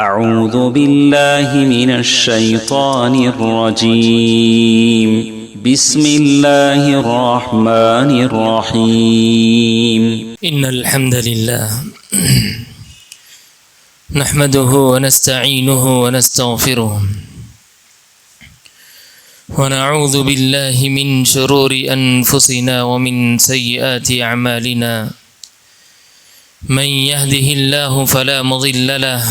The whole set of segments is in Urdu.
أعوذ بالله من الشيطان الرجيم بسم الله الرحمن الرحيم إن الحمد لله نحمده ونستعينه ونستغفره ونعوذ بالله من شرور أنفسنا ومن سيئات أعمالنا من يهده الله فلا مضل له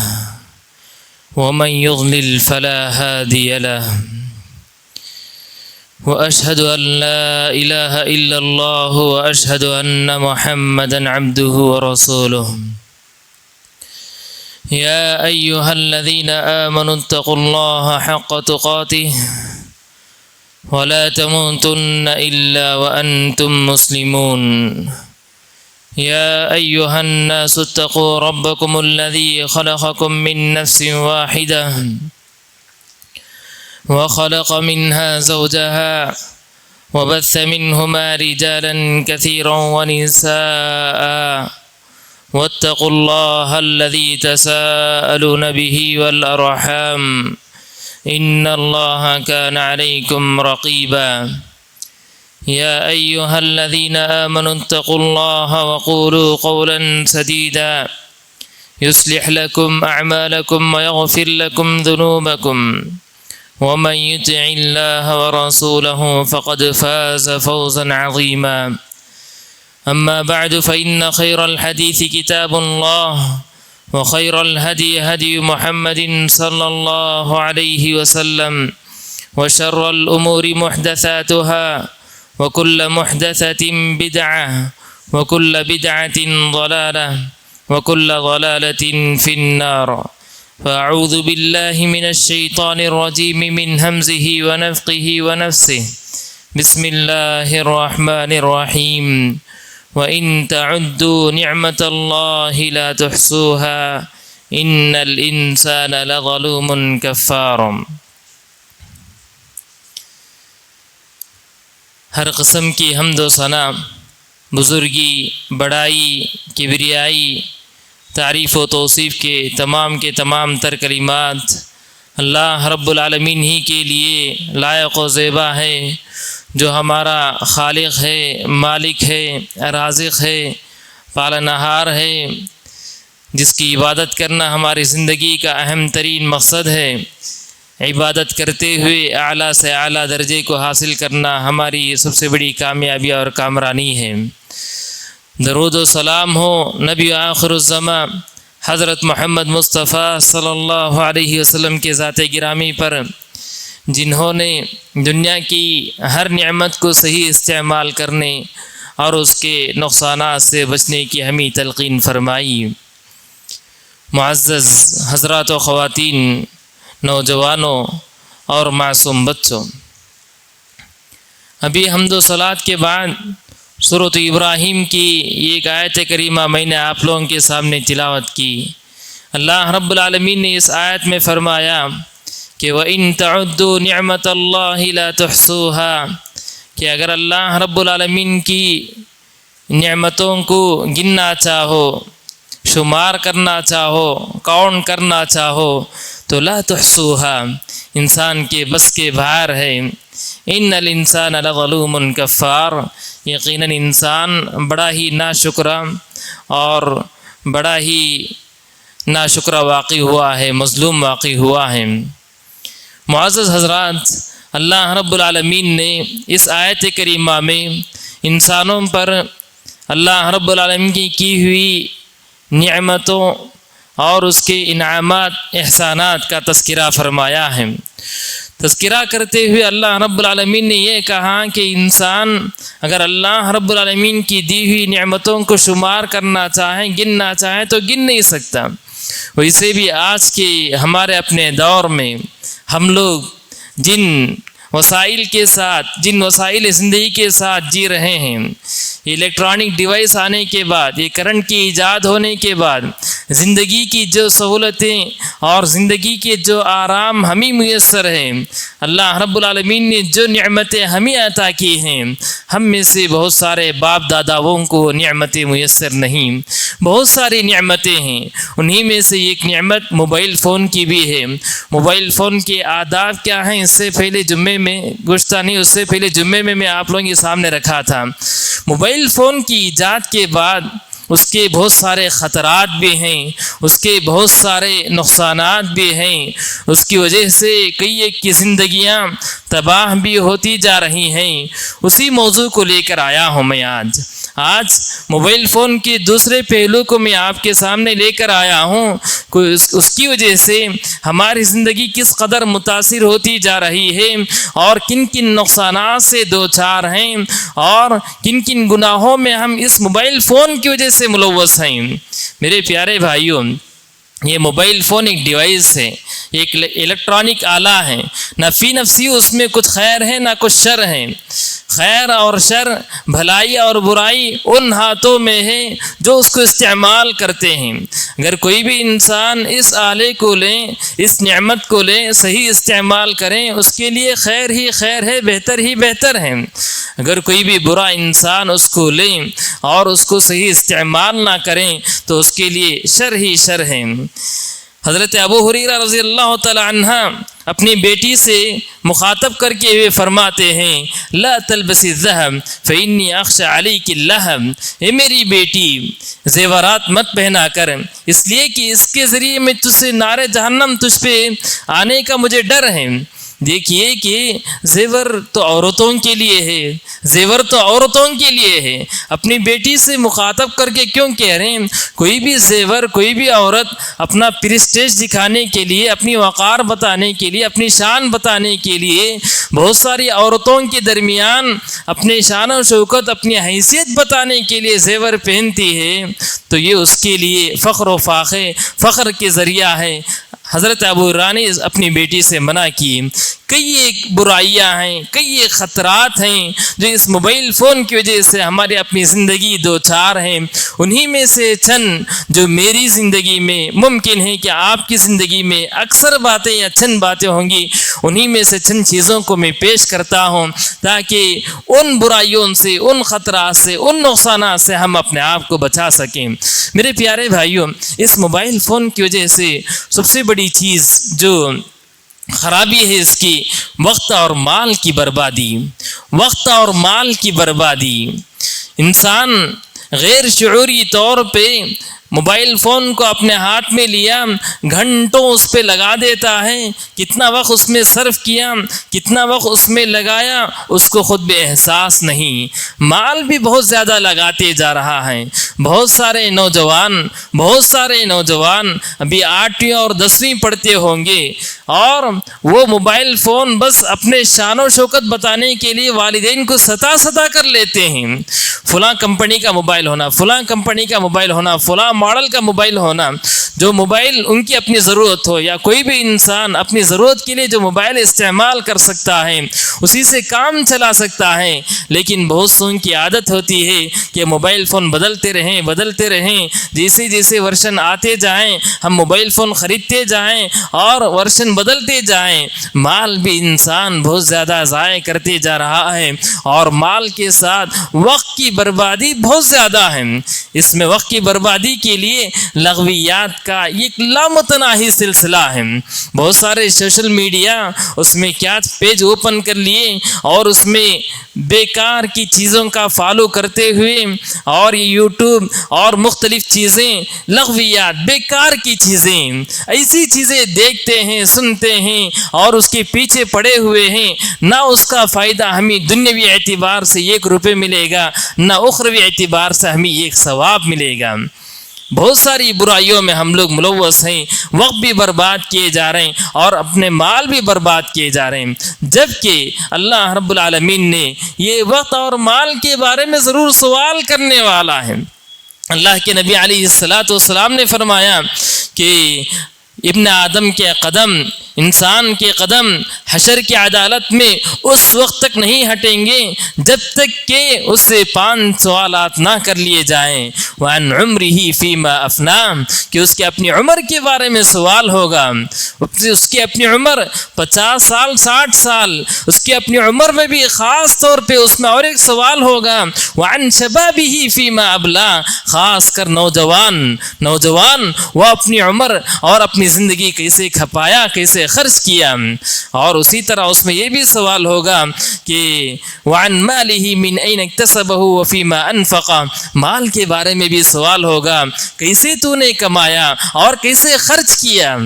ومن يضلل فلا هادي له وأشهد أن لا إله إلا الله وأشهد أن محمدا عبده ورسوله يا أيها الذين آمنوا اتقوا الله حق تقاته ولا تموتن إلا وأنتم مسلمون يا أيها الناس اتقوا ربكم الذي خلقكم من نفس واحدة وخلق منها زوجها وبث منهما رجالا كثيرا ونساء واتقوا الله الذي تساءلون به والأرحام إن الله كان عليكم رقيبا يا أيها الذين آمنوا اتقوا الله وقولوا قولا سديدا يصلح لكم أعمالكم ويغفر لكم ذنوبكم ومن يطع الله ورسوله فقد فاز فوزا عظيما أما بعد فإن خير الحديث كتاب الله وخير الهدي هدي محمد صلى الله عليه وسلم وشر الأمور محدثاتها وكل محدثة بدعة وكل بدعة ضلالة وكل ضلالة في النار فأعوذ بالله من الشيطان الرجيم من همزه ونفخه ونفسه بسم الله الرحمن الرحيم وإن تعدوا نعمة الله لا تحصوها إن الإنسان لظلوم كفار۔ ہر قسم کی حمد و ثنا، بزرگی، بڑائی، کبریائی، تعریف و توصیف کے تمام تر کلمات اللہ رب العالمین ہی کے لیے لائق و زیبا ہے، جو ہمارا خالق ہے، مالک ہے، رازق ہے، پالنہار ہے، جس کی عبادت کرنا ہماری زندگی کا اہم ترین مقصد ہے۔ عبادت کرتے ہوئے اعلیٰ سے اعلیٰ درجے کو حاصل کرنا ہماری سب سے بڑی کامیابی اور کامرانی ہے۔ درود و سلام ہو نبی آخر الزمان حضرت محمد مصطفیٰ صلی اللہ علیہ وسلم کے ذات گرامی پر، جنہوں نے دنیا کی ہر نعمت کو صحیح استعمال کرنے اور اس کے نقصانات سے بچنے کی ہمیں تلقین فرمائی۔ معزز حضرات و خواتین، نوجوانوں اور معصوم بچوں، ابھی حمد و صلوات کے بعد سورۃ ابراہیم کی ایک آیت کریمہ میں نے آپ لوگوں کے سامنے تلاوت کی۔ اللہ رب العالمین نے اس آیت میں فرمایا کہ وَإِن تَعُدُّوا نِعْمَةَ اللَّهِ لَا تُحْصُوهَا، کہ اگر اللہ رب العالمین کی نعمتوں کو گننا چاہو، شمار کرنا چاہو، کاؤنٹ کرنا چاہو تو لا تحصوها، انسان کے بس کے باہر ہے۔ ان الانسان لظلوم کفار، یقیناً انسان بڑا ہی ناشکرا اور بڑا ہی ناشکرا واقع ہوا ہے، مظلوم واقع ہوا ہے۔ معزز حضرات، اللہ رب العالمین نے اس آیت کریمہ میں انسانوں پر اللہ رب العالمین کی ہوئی نعمتوں اور اس کے انعامات، احسانات کا تذکرہ فرمایا ہے۔ تذکرہ کرتے ہوئے اللہ رب العالمین نے یہ کہا کہ انسان اگر اللہ رب العالمین کی دی ہوئی نعمتوں کو شمار کرنا چاہے، گننا چاہے تو گن نہیں سکتا۔ ویسے بھی آج کے ہمارے اپنے دور میں ہم لوگ جن وسائل زندگی کے ساتھ جی رہے ہیں، الیکٹرانک ڈیوائس آنے کے بعد، یہ کرنٹ کی ایجاد ہونے کے بعد زندگی کی جو سہولتیں اور زندگی کے جو آرام ہمیں میسر ہیں، اللہ رب العالمین نے جو نعمتیں ہمیں عطا کی ہیں، ہم میں سے بہت سارے باپ داداؤں کو نعمتیں میسر نہیں۔ بہت ساری نعمتیں ہیں، انہی میں سے ایک نعمت موبائل فون کی بھی ہے۔ موبائل فون کے آداب کیا ہیں، اس سے پہلے جمعے میں گزشتہ نہیں، اس سے پہلے جمعے میں آپ لوگوں کے سامنے رکھا تھا۔ موبائل فون کی ایجاد کے بعد اس کے بہت سارے خطرات بھی ہیں، اس کے بہت سارے نقصانات بھی ہیں، اس کی وجہ سے کئی ایک کی زندگیاں تباہ بھی ہوتی جا رہی ہیں۔ اسی موضوع کو لے کر آیا ہوں میں آج موبائل فون کے دوسرے پہلو کو میں آپ کے سامنے لے کر آیا ہوں، اس کی وجہ سے ہماری زندگی کس قدر متاثر ہوتی جا رہی ہے اور کن کن نقصانات سے دوچار ہیں اور کن کن گناہوں میں ہم اس موبائل فون کی وجہ سے ملوث ہیں۔ میرے پیارے بھائیوں، یہ موبائل فون ایک ڈیوائس ہے، ایک الیکٹرانک آلہ ہے، نہ فی نفسی اس میں کچھ خیر ہے نہ کچھ شر ہے۔ خیر اور شر، بھلائی اور برائی ان ہاتھوں میں ہے جو اس کو استعمال کرتے ہیں۔ اگر کوئی بھی انسان اس آلے کو لیں، اس نعمت کو لیں، صحیح استعمال کریں، اس کے لیے خیر ہی خیر ہے، بہتر ہی بہتر ہے۔ اگر کوئی بھی برا انسان اس کو لیں اور اس کو صحیح استعمال نہ کریں تو اس کے لیے شر ہی شر ہے۔ حضرت ابو ہریرہ رضی اللہ تعالی عنہ اپنی بیٹی سے مخاطب کر کے وہ فرماتے ہیں، لا تلبسی الذہب فإنی اخشى علیک اللہب، اے میری بیٹی زیورات مت پہنا کر، اس لیے کہ اس کے ذریعے میں تجھ سے نار جہنم تجھ پہ آنے کا مجھے ڈر ہے۔ دیکھیے کہ زیور تو عورتوں کے لیے ہے، زیور تو عورتوں کے لیے ہے۔ اپنی بیٹی سے مخاطب کر کے کیوں کہہ رہے ہیں؟ کوئی بھی زیور، کوئی بھی عورت اپنا پریسٹیج دکھانے کے لیے، اپنی وقار بتانے کے لیے، اپنی شان بتانے کے لیے بہت ساری عورتوں کے درمیان اپنے شان و شوکت، اپنی حیثیت بتانے کے لیے زیور پہنتی ہے، تو یہ اس کے لیے فخر و فخر کے ذریعہ ہے۔ حضرت ابو ہریرہ نے اپنی بیٹی سے منع کی۔ کئی ایک برائیاں ہیں، کئی ایک خطرات ہیں جو اس موبائل فون کی وجہ سے ہماری اپنی زندگی دوچار ہیں۔ انہی میں سے چند جو میری زندگی میں ممکن ہے کہ آپ کی زندگی میں اکثر باتیں یا چند باتیں ہوں گی، انہی میں سے چند چیزوں کو میں پیش کرتا ہوں تاکہ ان برائیوں سے، ان خطرات سے، ان نقصانات سے ہم اپنے آپ کو بچا سکیں۔ میرے پیارے بھائیوں، اس موبائل فون کی وجہ سے سب سے بڑی چیز جو خرابی ہے اس کی وقت اور مال کی بربادی۔ وقت اور مال کی بربادی۔ انسان غیر شعوری طور پہ موبائل فون کو اپنے ہاتھ میں لیا، گھنٹوں اس پہ لگا دیتا ہے، کتنا وقت اس میں صرف کیا، کتنا وقت اس میں لگایا، اس کو خود بھی احساس نہیں۔ مال بھی بہت زیادہ لگاتے جا رہا ہے۔ بہت سارے نوجوان ابھی 8ویں اور 10ویں پڑھتے ہوں گے اور وہ موبائل فون بس اپنے شان و شوکت بتانے کے لیے والدین کو ستا کر لیتے ہیں۔ فلاں کمپنی کا موبائل ہونا، فلاں کمپنی کا موبائل ہونا، فلاں ماڈل کا موبائل ہونا۔ جو موبائل ان کی اپنی ضرورت ہو یا کوئی بھی انسان اپنی ضرورت کے لیے جو موبائل استعمال کر سکتا ہے اسی سے کام چلا سکتا ہے، لیکن بہت سو کی عادت ہوتی ہے کہ موبائل فون بدلتے رہیں، جیسے ورژن آتے جائیں ہم موبائل فون خریدتے جائیں اور ورژن بدلتے جائیں۔ مال بھی انسان بہت زیادہ ضائع کرتے جا رہا ہے اور مال کے ساتھ وقت کی بربادی بہت زیادہ ہے۔ اس میں وقت کی بربادی کے لیے لغویات کا ایک لامتناہی سلسلہ ہے۔ بہت سارے سوشل میڈیا اس میں کیا پیج اوپن کر لیے اور اس میں بیکار کی چیزوں کا فالو کرتے ہوئے اور یوٹیوب اور مختلف چیزیں، لغویات، بیکار کی چیزیں، ایسی چیزیں دیکھتے ہیں، سنتے ہیں اور اس کے پیچھے پڑے ہوئے ہیں۔ نہ اس کا فائدہ ہمیں دنیاوی اعتبار سے 1 روپے ملے گا، نہ اخروی اعتبار سے ہمیں 1 ثواب ملے گا۔ بہت ساری برائیوں میں ہم لوگ ملوث ہیں، وقت بھی برباد کیے جا رہے ہیں اور اپنے مال بھی برباد کیے جا رہے ہیں، جبکہ اللہ رب العالمین نے یہ وقت اور مال کے بارے میں ضرور سوال کرنے والا ہے۔ اللہ کے نبی علیہ الصلاۃ والسلام نے فرمایا کہ ابن آدم کے قدم انسان کے قدم حشر کی عدالت میں اس وقت تک نہیں ہٹیں گے جب تک کہ اس سے 5 سوالات نہ کر لیے جائیں. وعن عمرہ فیما افنا، کہ اس کے اپنی عمر کے بارے میں سوال ہوگا. اس کی اپنی عمر 50 سال 60 سال، اس کی اپنی عمر میں بھی خاص طور پہ اس میں اور ایک سوال ہوگا. وعن شبابہ فیما ابلا، خاص کر نوجوان وہ اپنی عمر اور اپنی زندگی کیسے کھپایا، کیسے خرچ کیا. اور اسی طرح اس میں یہ بھی سوال ہوگا کہ وعن مالہ من این اکتسبہ وفیما انفق، مال کے بارے میں بھی سوال ہوگا، کیسے تو نے کمایا اور کیسے خرچ کیا.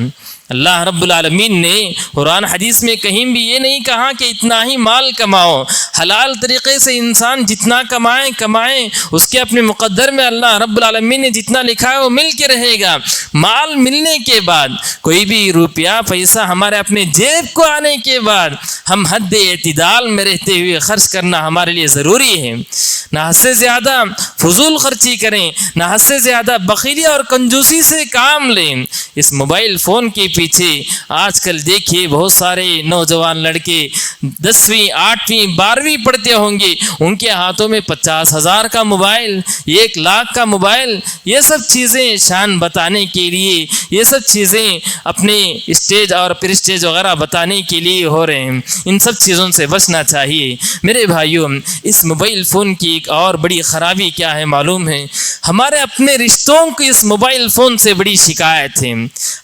اللہ رب العالمین نے قرآن حدیث میں کہیں بھی یہ نہیں کہا کہ اتنا ہی مال کماؤ. حلال طریقے سے انسان جتنا کمائیں اس کے اپنے مقدر میں اللہ رب العالمین نے جتنا لکھا ہے وہ مل کے رہے گا. مال ملنے کے بعد کوئی بھی روپیہ پیسہ ہمارے اپنے جیب کو آنے کے بعد ہم حد اعتدال میں رہتے ہوئے خرچ کرنا ہمارے لیے ضروری ہے. نہ حد سے زیادہ فضول خرچی کریں، نہ حد سے زیادہ بخیلی اور کنجوسی سے کام لیں. اس موبائل فون کے پیچھے آج کل دیکھیے بہت سارے نوجوان لڑکے 10ویں 8ویں 12ویں پڑھتے ہوں گے، ان کے ہاتھوں میں 50,000 کا موبائل، 1 لاکھ کا موبائل. یہ سب چیزیں شان بتانے کے لیے، یہ سب چیزیں اپنے اسٹیج اور پرسٹیج وغیرہ بتانے کے لیے ہو رہے ہیں. ان سب چیزوں سے بچنا چاہیے. میرے بھائیوں، اس موبائل فون کی ایک اور بڑی خرابی کیا ہے معلوم ہے؟ ہمارے اپنے رشتوں کی اس موبائل فون سے بڑی شکایت ہے.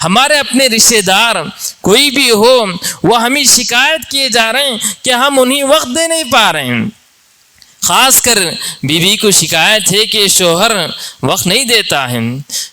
ہمارے اپنے رشتہ دار کوئی بھی ہو، وہ ہمیں شکایت کیے جا رہے ہیں کہ ہم انہیں وقت دے نہیں پا رہے ہیں. خاص کر بیوی کو شکایت ہے کہ شوہر وقت نہیں دیتا ہے.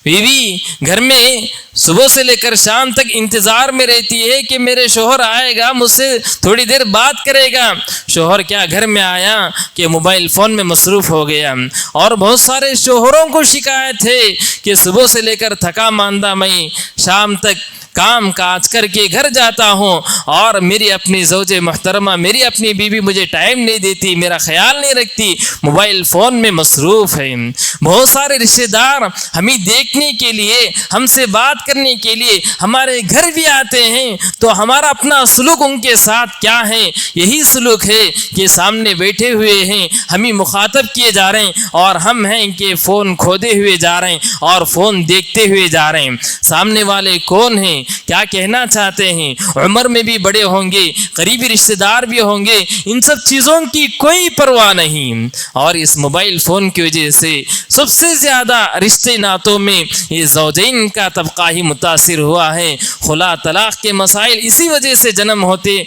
بیوی گھر میں صبح سے لے کر شام تک انتظار میں رہتی ہے کہ میرے شوہر آئے گا، مجھ سے تھوڑی دیر بات کرے گا. شوہر کیا گھر میں آیا کہ موبائل فون میں مصروف ہو گیا. اور بہت سارے شوہروں کو شکایت ہے کہ صبح سے لے کر تھکا ماندہ میں شام تک کام کاج کر کے گھر جاتا ہوں اور میری اپنی زوج محترمہ، میری اپنی بیوی مجھے ٹائم نہیں دیتی، میرا خیال نہیں رکھتی، موبائل فون میں مصروف ہے. بہت سارے رشتہ دار ہمیں دیکھنے کے لیے، ہم سے بات کرنے کے لیے ہمارے گھر بھی آتے ہیں، تو ہمارا اپنا سلوک ان کے ساتھ کیا ہے؟ یہی سلوک ہے کہ سامنے بیٹھے ہوئے ہیں، ہمیں مخاطب کیے جا رہے ہیں اور ہم ہیں کہ فون کھودے ہوئے جا رہے ہیں اور فون دیکھتے ہوئے جا رہے ہیں. سامنے والے کون ہیں؟ کیا کہنا چاہتے ہیں؟ عمر میں بھی بڑے ہوں گے، قریبی رشتہ دار بھی ہوں گے، ان سب چیزوں کی کوئی پرواہ نہیں. اور اس موبائل فون کی وجہ سے سب سے زیادہ رشتے ناتوں میں یہ زوجین کا طبقہ ہی متاثر ہوا ہے. خلا طلاق کے مسائل اسی وجہ سے جنم ہوتے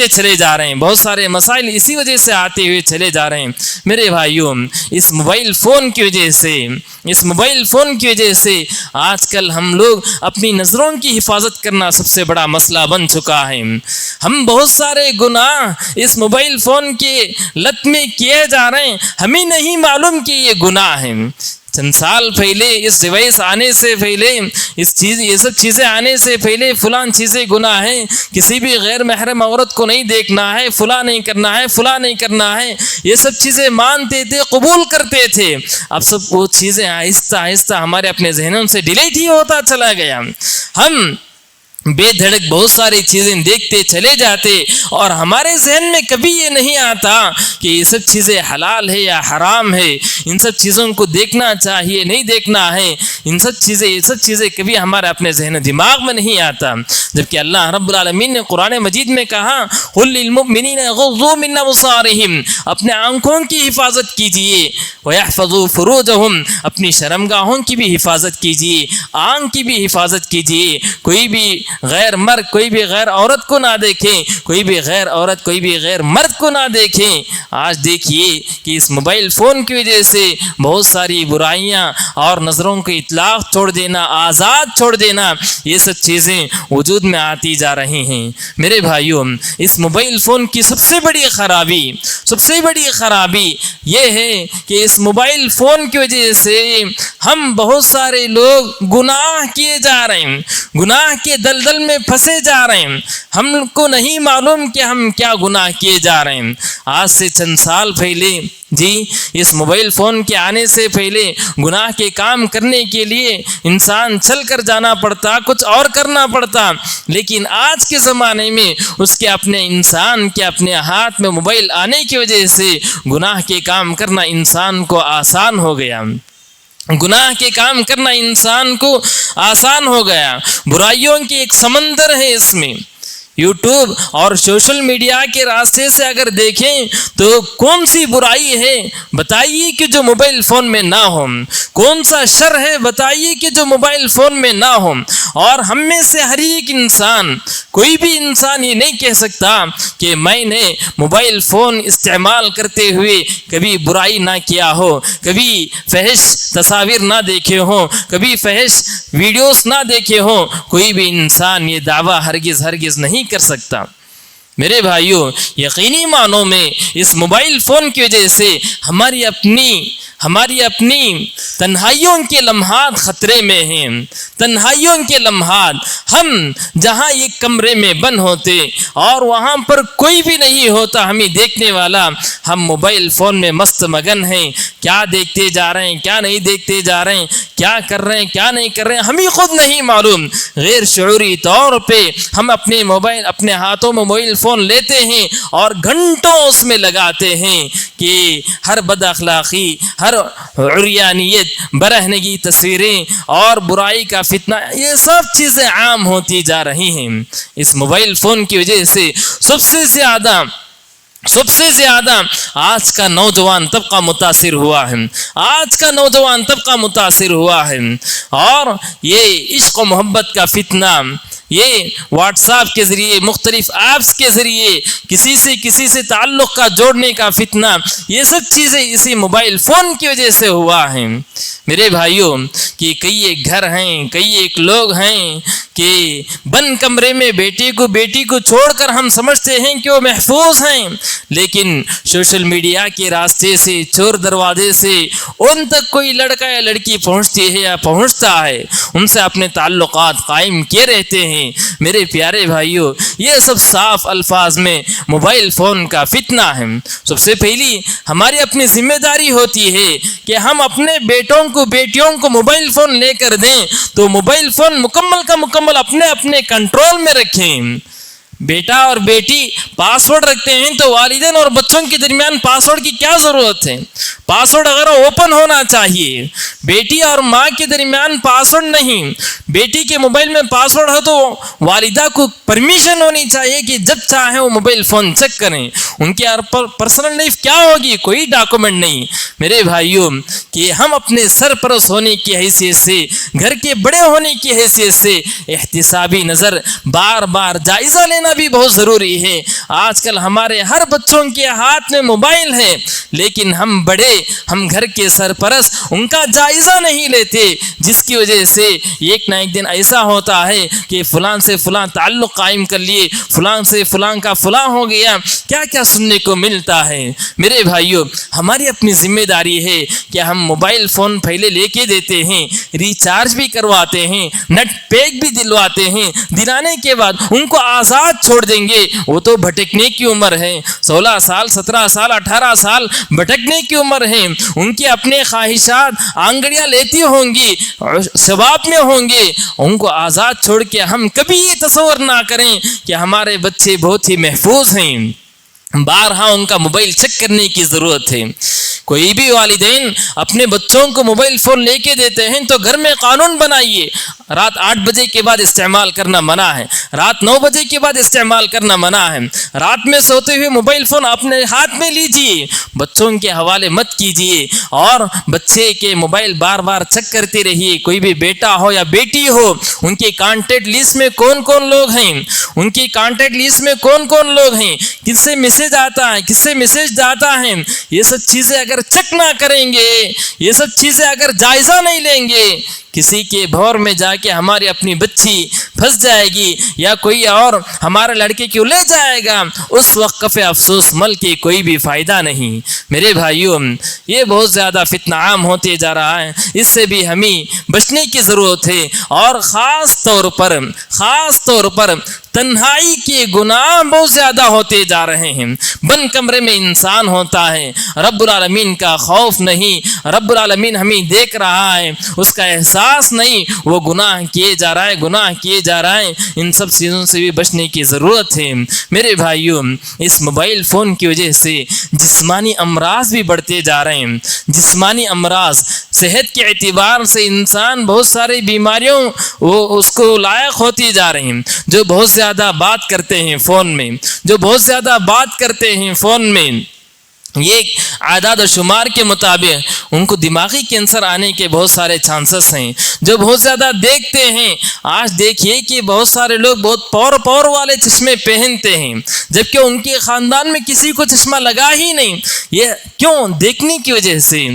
چلے جا رہے ہیں. بہت سارے مسائل اسی وجہ سے آتے ہوئے چلے جا رہے ہیں. میرے بھائیوں، اس موبائل فون کی وجہ سے آج کل ہم لوگ اپنی نظروں کی حفاظت کرنا سب سے بڑا مسئلہ بن چکا ہے. ہم بہت سارے گناہ اس موبائل فون کے لت میں کیے جا رہے ہیں، ہمیں نہیں معلوم کہ یہ گناہ ہیں. چند سال پہلے اس ڈیوائس آنے سے پہلے یہ سب چیزیں آنے سے پہلے فلان چیزیں گناہ ہیں، کسی بھی غیر محرم عورت کو نہیں دیکھنا ہے، فلاں نہیں کرنا ہے، یہ سب چیزیں مانتے تھے، قبول کرتے تھے. اب سب وہ چیزیں آہستہ آہستہ ہمارے اپنے ذہنوں سے ڈیلیٹ ہی ہوتا چلا گیا. ہم بے دھڑک بہت ساری چیزیں دیکھتے چلے جاتے اور ہمارے ذہن میں کبھی یہ نہیں آتا کہ یہ سب چیزیں حلال ہے یا حرام ہے، ان سب چیزوں کو دیکھنا چاہیے نہیں دیکھنا ہے. یہ سب چیزیں کبھی ہمارے اپنے ذہن و دماغ میں نہیں آتا. جبکہ اللہ رب العالمین نے قرآن مجید میں کہا قل للمؤمنین یغضوا من ابصارہم، اپنے آنکھوں کی حفاظت کیجیے، ویحفظوا فروجہم، اپنی شرمگاہوں کی بھی حفاظت کیجیے، آنکھ کی بھی حفاظت کیجیے. کوئی بھی غیر مرد، کوئی بھی غیر عورت کو نہ دیکھیں، کوئی بھی غیر عورت، کوئی بھی غیر مرد کو نہ دیکھیں. آج دیکھیے کہ اس موبائل فون کی وجہ سے بہت ساری برائیاں اور نظروں کو اطلاق چھوڑ دینا، آزاد چھوڑ دینا، یہ سب چیزیں وجود میں آتی جا رہی ہیں. میرے بھائیوں، اس موبائل فون کی سب سے بڑی خرابی یہ ہے کہ اس موبائل فون کی وجہ سے ہم بہت سارے لوگ گناہ کیے جا رہے ہیں، گناہ کے دلدل دلدل میں پھنسے جا رہے ہیں، ہم کو نہیں معلوم کہ ہم کیا گناہ کیے جا رہے ہیں۔ آج سے چند سال پہلے اس موبائل فون کے آنے سے پہلے گناہ کے کام کرنے کے لیے انسان چل کر جانا پڑتا، کچھ اور کرنا پڑتا، لیکن آج کے زمانے میں اس کے انسان کے اپنے ہاتھ میں موبائل آنے کی وجہ سے گناہ کے کام کرنا انسان کو آسان ہو گیا، گناہ کے کام کرنا انسان کو آسان ہو گیا۔ برائیوں کی ایک سمندر ہے اس میں۔ یوٹیوب اور سوشل میڈیا کے راستے سے اگر دیکھیں تو کون سی برائی ہے بتائیے کہ جو موبائل فون میں نہ ہو، کون سا شر ہے بتائیے کہ جو موبائل فون میں نہ ہو۔ اور ہم میں سے ہر ایک انسان، کوئی بھی انسان یہ نہیں کہہ سکتا کہ میں نے موبائل فون استعمال کرتے ہوئے کبھی برائی نہ کیا ہو، کبھی فحش تصاویر نہ دیکھے ہوں، کبھی فحش ویڈیوز نہ دیکھے ہوں۔ کوئی بھی انسان یہ دعویٰ ہرگز نہیں کر سکتا۔ میرے بھائیوں، یقینی معنوں میں اس موبائل فون کی وجہ سے ہماری اپنی تنہائیوں کے لمحات خطرے میں ہیں۔ تنہائیوں کے لمحات، ہم جہاں ایک کمرے میں بند ہوتے اور وہاں پر کوئی بھی نہیں ہوتا ہمیں دیکھنے والا، ہم موبائل فون میں مست مگن ہیں، کیا دیکھتے جا رہے ہیں، کیا نہیں دیکھتے جا رہے ہیں، کیا کر رہے ہیں، کیا نہیں کر رہے ہیں، ہمیں خود نہیں معلوم۔ غیر شعوری طور پہ ہم اپنے ہاتھوں میں موبائل فون لیتے ہیں اور گھنٹوں اس میں لگاتے ہیں کہ ہر بد اخلاقی، ہر عریانیت، برہنگی تصویریں اور برائی کا فتنہ، یہ سب چیزیں عام ہوتی جا رہی ہیں۔ اس موبائل فون کی وجہ سے سب سے زیادہ آج کا نوجوان طبقہ متاثر ہوا ہے، اور یہ عشق و محبت کا فتنہ، یہ واٹس ایپ کے ذریعے، مختلف ایپس کے ذریعے کسی سے تعلق کا جوڑنے کا فتنہ، یہ سب چیزیں اسی موبائل فون کی وجہ سے ہوا ہے۔ میرے بھائیوں، کہ کئی ایک گھر ہیں، کئی ایک لوگ ہیں کہ بند کمرے میں بیٹی کو چھوڑ کر ہم سمجھتے ہیں کہ وہ محفوظ ہیں، لیکن سوشل میڈیا کے راستے سے، چور دروازے سے ان تک کوئی لڑکا یا لڑکی پہنچتی ہے یا پہنچتا ہے، ان سے اپنے تعلقات قائم کیے رہتے ہیں۔ میرے پیارے بھائیوں، یہ سب صاف الفاظ میں موبائل فون کا فتنہ ہے۔ سب سے پہلی ہماری اپنی ذمہ داری ہوتی ہے کہ ہم اپنے بیٹیوں کو موبائل فون لے کر دیں تو موبائل فون مکمل کا مکمل اپنے کنٹرول میں رکھیں۔ بیٹا اور بیٹی پاسورڈ رکھتے ہیں تو والدین اور بچوں کے درمیان پاسورڈ کی کیا ضرورت ہے؟ پاسورڈ اگر اوپن ہونا چاہیے۔ بیٹی اور ماں کے درمیان پاسورڈ نہیں، بیٹی کے موبائل میں پاسورڈ ہو تو والدہ کو پرمیشن ہونی چاہیے کہ جب چاہیں وہ موبائل فون چیک کریں۔ ان کی پرسنل لائف کیا ہوگی؟ کوئی ڈاکومنٹ نہیں۔ میرے بھائیوں، کہ ہم اپنے سرپرست ہونے کی حیثیت سے، گھر کے بڑے ہونے کی حیثیت سے احتسابی نظر بار بار جائزہ لینا بھی بہت ضروری ہے۔ آج کل ہمارے ہر بچوں کے ہاتھ میں موبائل ہے، لیکن ہم گھر کے سرپرست ان کا جائزہ نہیں لیتے، جس کی وجہ سے ایک نہ ایک دن ایسا ہوتا ہے کہ فلاں سے فلاں تعلق قائم کر لیے، فلاں سے فلاں کا فلاں ہو گیا، کیا سننے کو ملتا ہے۔ میرے بھائیوں، ہماری اپنی ذمہ داری ہے کہ ہم موبائل فون پہلے لے کے دیتے ہیں، ریچارج بھی کرواتے ہیں، نیٹ پیک بھی دلواتے ہیں، دلانے کے بعد ان کو آزاد چھوڑ دیں گے۔ وہ تو بھٹکنے کی عمر ہے، 16 سال 17 سال 18 سال بھٹکنے کی عمر ہے، ان کی اپنے خواہشات آنگڑیاں لیتی ہوں گی، ثواب میں ہوں گے۔ ان کو آزاد چھوڑ کے ہم کبھی یہ تصور نہ کریں کہ ہمارے بچے بہت ہی محفوظ ہیں۔ بارہا ان کا موبائل چیک کرنے کی ضرورت ہے۔ کوئی بھی والدین اپنے بچوں کو موبائل فون لے کے دیتے ہیں تو گھر میں قانون بنائیے، رات 8 بجے کے بعد استعمال کرنا منع ہے، رات 9 بجے کے بعد استعمال کرنا منع ہے۔ رات میں سوتے ہوئے موبائل فون اپنے ہاتھ میں لیجئے، بچوں کے حوالے مت کیجئے، اور بچے کے موبائل بار بار چیک کرتے رہیے۔ کوئی بھی بیٹا ہو یا بیٹی ہو، ان کے کانٹیکٹ لسٹ میں کون کون لوگ ہیں، ان کی کانٹیکٹ لسٹ میں کون کون لوگ ہیں، کس سے میسج آتا ہے، کس سے میسج جاتا ہے، یہ سب چیزیں اگر اگر چیک نہ کریں گے، یہ سب چیزیں اگر جائزہ نہیں لیں گے، کسی کے بھور میں جا کے ہماری اپنی بچی پھنس جائے گی یا کوئی اور ہمارے لڑکے کیوں لے جائے گا، اس وقف افسوس مل کے کوئی بھی فائدہ نہیں۔ میرے بھائیوں، یہ بہت زیادہ فتنہ عام ہوتے جا رہا ہے، اس سے بھی ہمیں بچنے کی ضرورت ہے، اور خاص طور پر تنہائی کے گناہ بہت زیادہ ہوتے جا رہے ہیں۔ بند کمرے میں انسان ہوتا ہے، رب العالمین کا خوف نہیں، رب العالمین ہمیں دیکھ رہا ہے، اس کا احساس نہیں، وہ گناہ کیے جا رہا ہے۔ ان سب چیزوں سے بھی بچنے کی ضرورت ہے۔ میرے بھائیوں، اس موبائل فون کی وجہ سے جسمانی امراض بھی بڑھتے جا رہے ہیں۔ جسمانی امراض، صحت کے اعتبار سے انسان بہت ساری بیماریوں وہ اس کو لائق ہوتی جا رہی ہیں۔ جو بہت زیادہ بات کرتے ہیں فون میں، یہ اعداد و شمار کے مطابق ان کو دماغی کینسر آنے کے بہت سارے چانسز ہیں۔ جو بہت زیادہ دیکھتے ہیں، آج دیکھیے کہ بہت سارے لوگ بہت پور والے چشمے پہنتے ہیں، جبکہ ان کے خاندان میں کسی کو چشمہ لگا ہی نہیں۔ یہ کیوں؟ دیکھنے کی وجہ سے،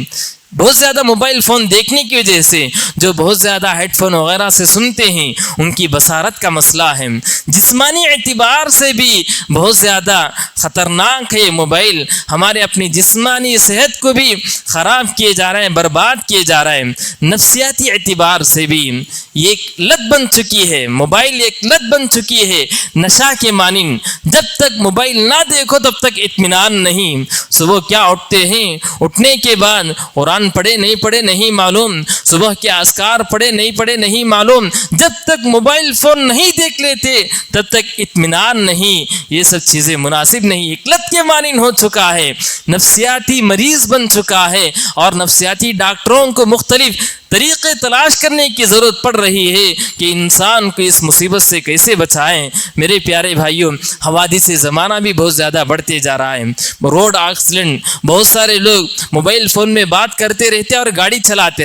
بہت زیادہ موبائل فون دیکھنے کی وجہ سے۔ جو بہت زیادہ ہیڈ فون وغیرہ سے سنتے ہیں، ان کی بصارت کا مسئلہ ہے۔ جسمانی اعتبار سے بھی بہت زیادہ خطرناک ہے موبائل، ہمارے اپنی جسمانی صحت کو بھی خراب کیے جا رہے ہیں، برباد کیے جا رہے ہیں۔ نفسیاتی اعتبار سے بھی یہ ایک لت بن چکی ہے، موبائل ایک لت بن چکی ہے، نشہ کے مانند۔ جب تک موبائل نہ دیکھو تب تک اطمینان نہیں۔ صبح کیا اٹھتے ہیں، اٹھنے کے بعد قرآن پڑھے نہیں معلوم، صبح کے اذکار پڑھے نہیں معلوم۔ جب تک موبائل فون نہیں دیکھ لیتے تب تک اطمینان نہیں۔ یہ سب چیزیں مناسب نہیں، ایک لت کے مانند ہو چکا ہے، نفسیاتی مریض بن چکا ہے، اور نفسیاتی ڈاکٹروں کو مختلف طریقے تلاش کرنے کی ضرورت پڑ رہی ہے کہ انسان کو اس مصیبت سے کیسے بچائیں۔ میرے پیارے بھائیوں، حوادث زمانہ بھی بہت زیادہ بڑھتے جا رہا ہے۔ روڈ ایکسیڈنٹ، بہت سارے لوگ موبائل فون میں بات کرتے رہتے اور گاڑی چلاتے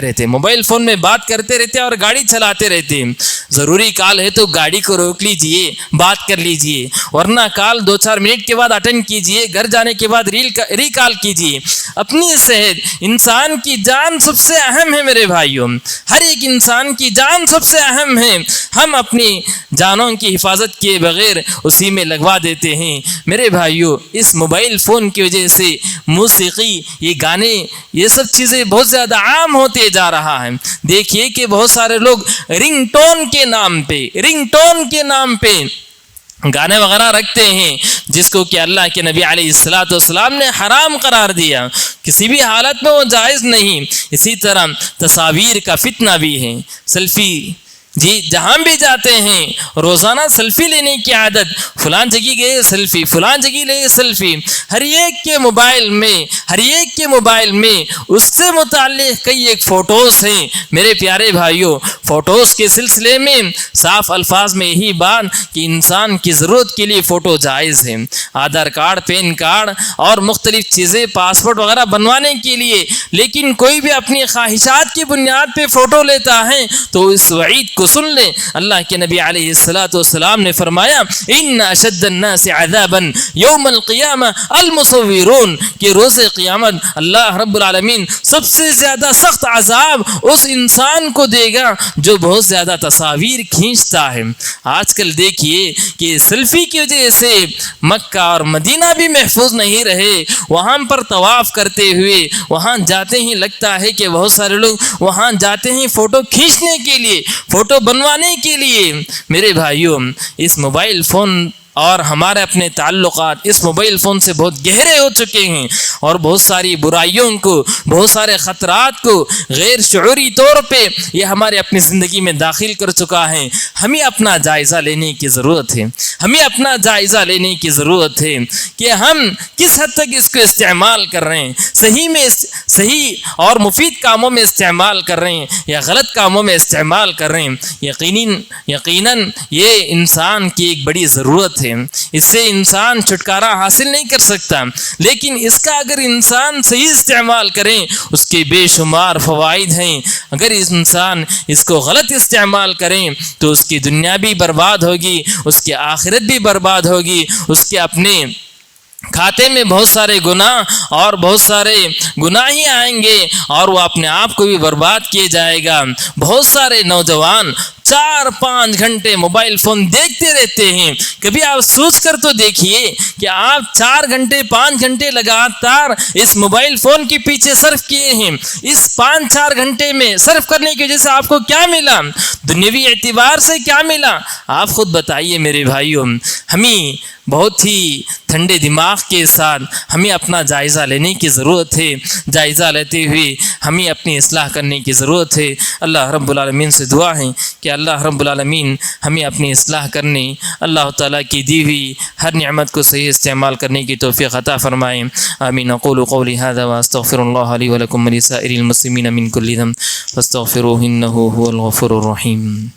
رہتے ضروری کال ہے تو گاڑی کو روک لیجئے، بات کر لیجئے، ورنہ کال 2-4 منٹ کے بعد اٹینڈ کیجئے، گھر جانے کے بعد ریکال کیجئے۔ اپنی صحت، انسان کی جان سب سے اہم ہے میرے بھائیوں، ہر ایک انسان کی جان سب سے اہم ہے۔ ہم اپنی جانوں کی حفاظت کیے بغیر اسی میں لگوا دیتے ہیں۔ میرے بھائیوں، اس موبائل فون کی وجہ سے موسیقی، یہ گانے، یہ سب چیزیں بہت زیادہ عام ہوتے جا رہا ہے۔ دیکھیے کہ بہت سارے لوگ رنگ ٹون کے نام پہ گانے وغیرہ رکھتے ہیں، جس کو کہ اللہ کے نبی علیہ الصلوۃ والسلام نے حرام قرار دیا، کسی بھی حالت میں وہ جائز نہیں۔ اسی طرح تصاویر کا فتنہ بھی ہے، سیلفی، جی جہاں بھی جاتے ہیں روزانہ سیلفی لینے کی عادت، فلان جگہ گئے سیلفی، فلان جگہ لے سیلفی، ہر ایک کے موبائل میں اس سے متعلق کئی ایک فوٹوز ہیں۔ میرے پیارے بھائیوں، فوٹوز کے سلسلے میں صاف الفاظ میں یہی بات کہ انسان کی ضرورت کے لیے فوٹو جائز ہے، آدھار کارڈ، پین کارڈ اور مختلف چیزیں، پاسپورٹ وغیرہ بنوانے کے لیے، لیکن کوئی بھی اپنی خواہشات کی بنیاد پہ فوٹو لیتا ہے تو اس وعید کو سن لیں۔ اللہ کے نبی علیہ الصلوۃ والسلام نے فرمایا ان اشد الناس عذابا یوم القیامہ المصورون، کہ روز قیامت اللہ رب العالمین سب سے زیادہ سخت عذاب اس انسان کو دے گا جو بہت زیادہ تصاویر کھینچتا ہے۔ آج کل دیکھیے کہ سیلفی کی وجہ سے مکہ اور مدینہ بھی محفوظ نہیں رہے، وہاں پر طواف کرتے ہوئے وہاں جاتے ہی لگتا ہے کہ بہت سارے لوگ وہاں جاتے ہیں فوٹو کھینچنے کے لیے، فوٹو بنوانے کے لیے۔ میرے بھائیوں، اس موبائل فون اور ہمارے اپنے تعلقات اس موبائل فون سے بہت گہرے ہو چکے ہیں، اور بہت ساری برائیوں کو، بہت سارے خطرات کو غیر شعوری طور پہ یہ ہمارے اپنی زندگی میں داخل کر چکا ہے۔ ہمیں اپنا جائزہ لینے کی ضرورت ہے کہ ہم کس حد تک اس کو استعمال کر رہے ہیں، صحیح اور مفید کاموں میں استعمال کر رہے ہیں یا غلط کاموں میں استعمال کر رہے ہیں۔ یقیناً یہ انسان کی ایک بڑی ضرورت ہے، اس سے انسان چھٹکارا حاصل نہیں کر سکتا، لیکن اس کا اگر انسان صحیح استعمال کریں اس کے بے شمار فوائد ہیں۔ اگر انسان اس کو غلط استعمال کریں تو اس کی دنیا بھی برباد ہوگی، اس کی آخرت بھی برباد ہوگی، اس کے اپنے کھاتے میں بہت سارے گناہ اور بہت سارے گناہ ہی آئیں گے اور وہ اپنے آپ کو بھی برباد کیے جائے گا۔ بہت سارے نوجوان 4-5 گھنٹے موبائل فون دیکھتے رہتے ہیں۔ کبھی آپ سوچ کر تو دیکھیے کہ آپ 4 گھنٹے 5 گھنٹے لگاتار اس موبائل فون کے پیچھے صرف کیے ہیں، اس 5-4 گھنٹے میں صرف کرنے کی وجہ سے آپ کو کیا ملا؟ دنیوی اعتبار سے کیا ملا؟ آپ خود بتائیے میرے بھائیوں۔ ہمیں بہت ہی ٹھنڈے دماغ کے ساتھ ہمیں اپنا جائزہ لینے کی ضرورت ہے۔ جائزہ لیتے ہوئے ہمیں اپنی اصلاح کرنے کی ضرورت ہے۔ اللہ رب العالمین سے دعا ہے کہ اللہ رب العالمین ہمیں اپنی اصلاح کرنے، اللہ تعالیٰ کی دی ہوئی ہر نعمت کو صحیح استعمال کرنے کی توفیق عطا فرمائیں۔ آمین۔ اقول قولی هذا واستغفر الله لي ولكم ولسائر المسلمين من كل ذنب فاستغفروه انه هو الغفور الرحيم۔